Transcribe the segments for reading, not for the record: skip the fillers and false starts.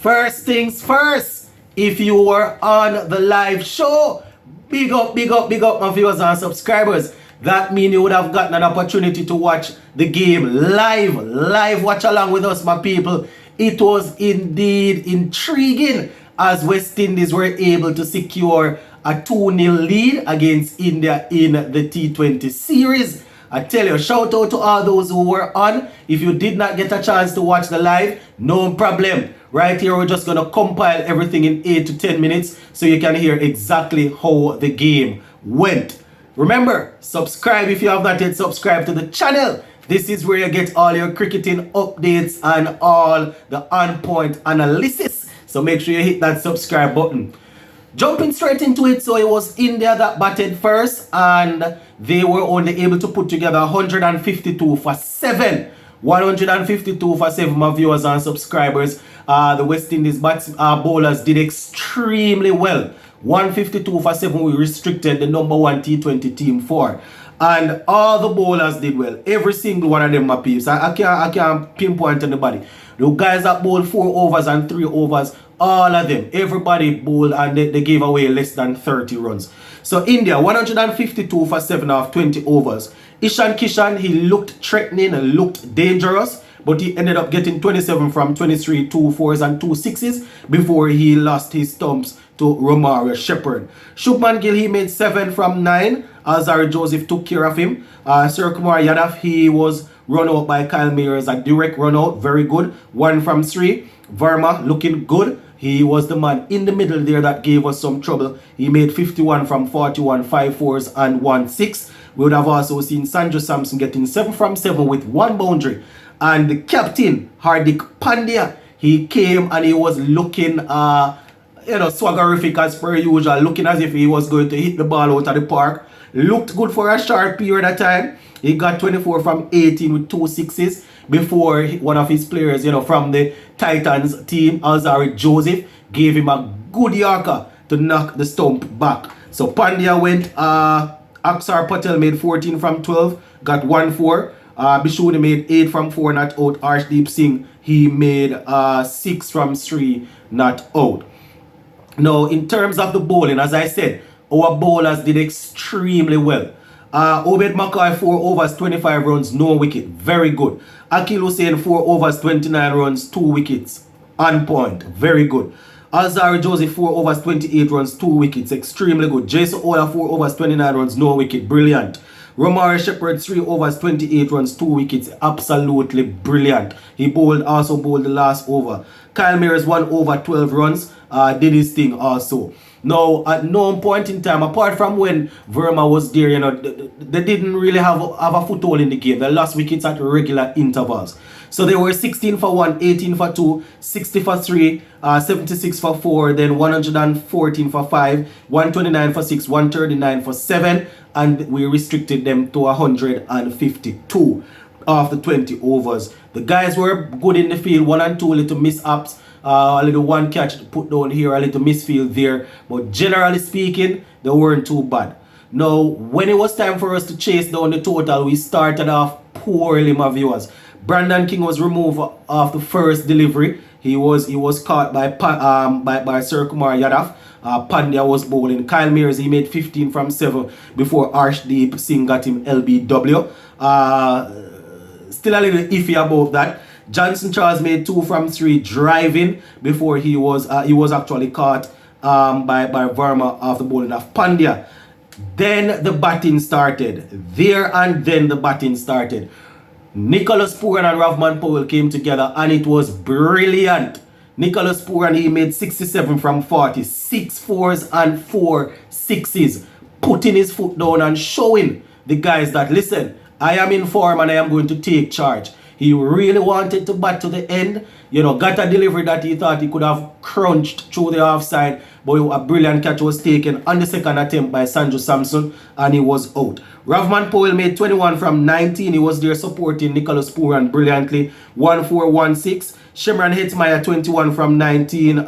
First things first, if you were on the live show, big up, big up, big up my viewers and subscribers. That means you would have gotten an opportunity to watch the game live watch along with us, my people. It was indeed intriguing as West Indies were able to secure a 2-0 lead against India in the T20 series. I tell you, shout out to all those who were on. If you did not get a chance to watch the live, no problem. Right here, we're just going to compile everything in 8 to 10 minutes so you can hear exactly how the game went. Remember, subscribe if you have not yet subscribed to the channel. This is where you get all your cricketing updates and all the on-point analysis. So make sure you hit that subscribe button. Jumping straight into it, so it was India that batted first and they were only able to put together 152 for 7. 152 for 7, my viewers and subscribers. The West Indies bowlers did extremely well. 152 for 7, we restricted the number 1 T20 team for. And all the bowlers did well. Every single one of them, my peeps. I can't pinpoint anybody. The guys that bowled 4 overs and 3 overs, all of them, everybody bowled and they gave away less than 30 runs. So India, 152 for 7 off 20 overs. Ishan Kishan, he looked threatening and looked dangerous, but he ended up getting 27 from 23, 2 4s and 2 6s before he lost his stumps to Romario Shepherd. Shubman Gill, he made 7 from 9. Azari Joseph took care of him. Sir Kumar Yadav, he was run out by Kyle Mayers, a direct run out, very good. 1 from 3. Verma looking good. He was the man in the middle there that gave us some trouble. He made 51 from 41, 5 4s and 1 6. We would have also seen Sanju Samson getting 7 from 7 with 1 boundary. And the captain, Hardik Pandya, he came and he was looking swaggerific as per usual, looking as if he was going to hit the ball out of the park. Looked good for a short period of time. He got 24 from 18 with 2 6s before one of his players, from the Titans team, Azari Joseph, gave him a good yorker to knock the stump back. So Pandya went, Aksar Patel made 14 from 12, got 1 4. Bishuni made 8 from 4, not out. Arshdeep Singh, he made 6 from 3, not out. Now, in terms of the bowling, as I said, our bowlers did extremely well. Obed Mackay, 4 overs, 25 runs, no wicket. Very good. Akil Hussain, 4 overs, 29 runs, 2 wickets. On point. Very good. Azari Joseph, 4 overs, 28 runs, 2 wickets. Extremely good. Jason Oya, 4 overs, 29 runs, no wicket. Brilliant. Romario Shepherd, 3 overs, 28 runs, 2 wickets. Absolutely brilliant. He also bowled the last over. Kyle Mayers, 1 over, 12 runs. Did his thing also. Now, at no point in time, apart from when Verma was there, they didn't really have a foothold in the game. They lost wickets at regular intervals. So they were 16 for 1, 18 for 2, 60 for 3, 76 for 4, then 114 for 5, 129 for 6, 139 for 7, and we restricted them to 152 after 20 overs. The guys were good in the field, 1 and 2 little mishaps. A little 1 catch put down here, a little misfield there, but generally speaking, they weren't too bad. Now, when it was time for us to chase down the total, we started off poorly, my viewers. Brandon King was removed off the first delivery. He was caught by Sir Kumar Yadav. Pandya was bowling. Kyle Mayers, he made 15 from 7 before Arshdeep Singh got him LBW. Still a little iffy about that. Johnson Charles made 2 from 3 driving before he was actually caught by Verma after bowling of Pandya. Then the batting started. Then the batting started. Nicholas Pooran and Ravman Powell came together and it was brilliant. Nicholas Pooran, he made 67 from 40, 6 4s and 4 6s, putting his foot down and showing the guys that, listen, I am in form and I am going to take charge. He really wanted to bat to the end. Got a delivery that he thought he could have crunched through the offside. But a brilliant catch was taken on the second attempt by Sanju Samson and he was out. Ravman Powell made 21 from 19. He was there supporting Nicholas Pooran brilliantly. 1-4-1-6. Shimran Hetmeyer 21 from 19.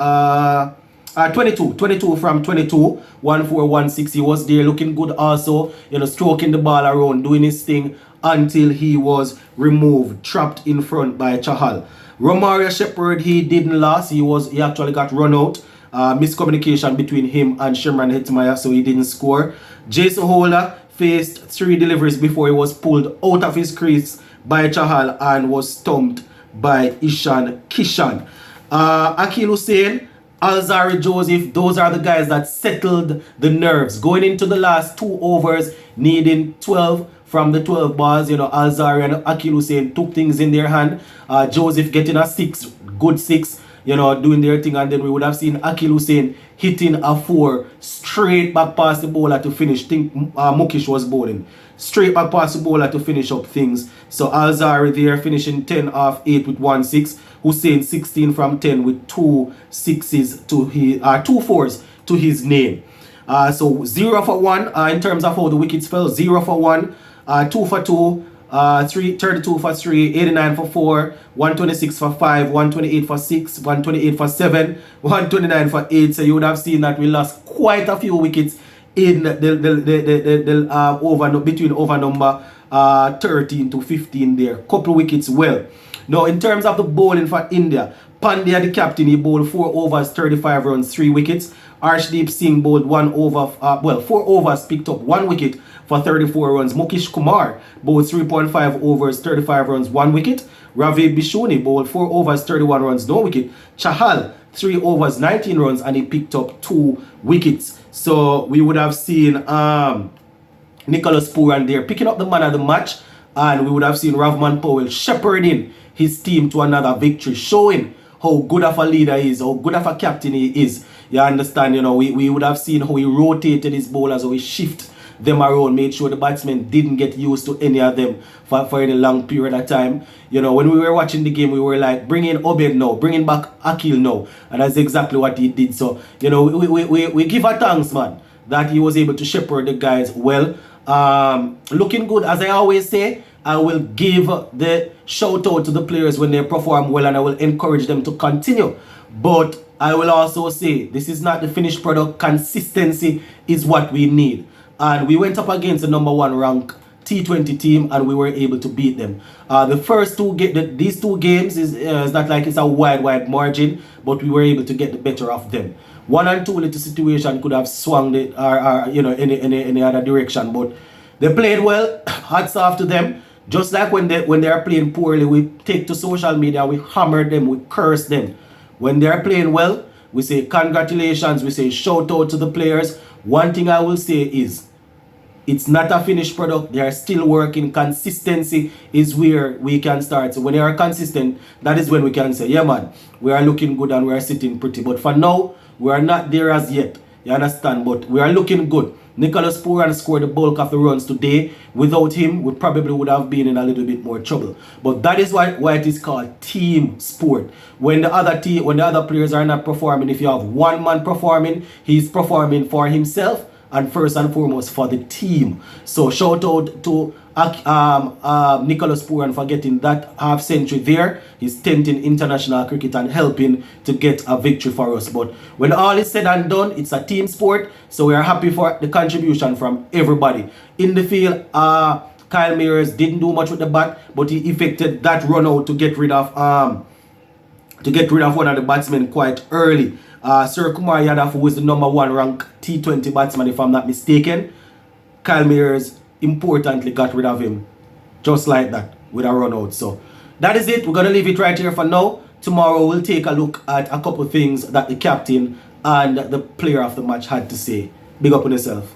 22 from 22. 1-4-1-6. He was there looking good also. Stroking the ball around, doing his thing until he was removed, trapped in front by Chahal. Romario Shepherd, he didn't last. He actually got run out. Miscommunication between him and Shimran Hetmaya, so he didn't score. Jason Holder faced 3 deliveries before he was pulled out of his crease by Chahal and was stumped by Ishan Kishan. Akil Hussein, Alzari Joseph, those are the guys that settled the nerves. Going into the last 2 overs, needing 12 from the 12 balls, Alzari and Akil Hussein took things in their hand. Joseph getting a 6, good 6, doing their thing, and then we would have seen Akil Hussein hitting a 4 straight back past the bowler to finish. Mukesh was bowling. Straight back past the bowler to finish up things. So Alzari there finishing 10 off 8 with 1 6. Hussein 16 from 10 with 2 6s to his 2 4s to his name. So 0 for 1 in terms of how the wickets fell. 0 for 1, 2 for 2, 32 for 3, 89 for 4, 126 for 5, 128 for 6, 128 for 7, 129 for 8. So you would have seen that we lost quite a few wickets in the over between over number 13 to 15 there. Couple wickets well. Now in terms of the bowling for India, Pandya the captain, he bowled 4 overs 35 runs 3 wickets. Arshdeep Singh bowled 1 over 4 overs, picked up 1 wicket for 34 runs. Mukesh Kumar bowled 3.5 overs 35 runs 1 wicket. Ravi Bishuni bowled 4 overs 31 runs no wicket. Chahal 3 overs 19 runs and he picked up 2 wickets. So we would have seen Nicholas Pooran there picking up the man of the match, and we would have seen Ravman Powell shepherding his team to another victory, showing how good of a leader he is, how good of a captain he is. You understand, we would have seen how he rotated his bowlers, how he shifted them around, made sure the batsmen didn't get used to any of them for any long period of time. When we were watching the game, we were like, bring in Obed now, bringing back Akil now, and that's exactly what he did. So, we give a thanks, man, that he was able to shepherd the guys well. Looking good, as I always say. I will give the shout out to the players when they perform well, and I will encourage them to continue. But I will also say this is not the finished product. Consistency is what we need, and we went up against the number 1 ranked T20 team and we were able to beat them. The first these 2 games is not like it's a wide margin, but we were able to get the better of them. 1 and 2 little situation could have swung it or any other direction, but they played well. Hats off to them. Just like when they are playing poorly, we take to social media, we hammer them, we curse them. When they are playing well, we say congratulations, we say shout out to the players. One thing I will say is, it's not a finished product. They are still working. Consistency is where we can start. So when they are consistent, that is when we can say, yeah man, we are looking good and we are sitting pretty. But for now, we are not there as yet. You understand? But we are looking good. Nicholas Pooran scored the bulk of the runs today. Without him, we probably would have been in a little bit more trouble. But that is why it is called team sport. When the other players are not performing, if you have one man performing, he's performing for himself and first and foremost for the team. So shout out to Nicholas Pooran for getting that half century there. He's 10th in international cricket and helping to get a victory for us. But when all is said and done, it's a team sport. So we are happy for the contribution from everybody. In the field, Kyle Mears didn't do much with the bat, but he effected that run out to get rid of one of the batsmen quite early. Sir Kumar Yadav, who is the number 1 ranked T20 batsman, if I'm not mistaken, Kyle Mears importantly got rid of him just like that with a run out. So that is it. We're going to leave it right here for now. Tomorrow we'll take a look at a couple of things that the captain and the player of the match had to say. Big up on yourself.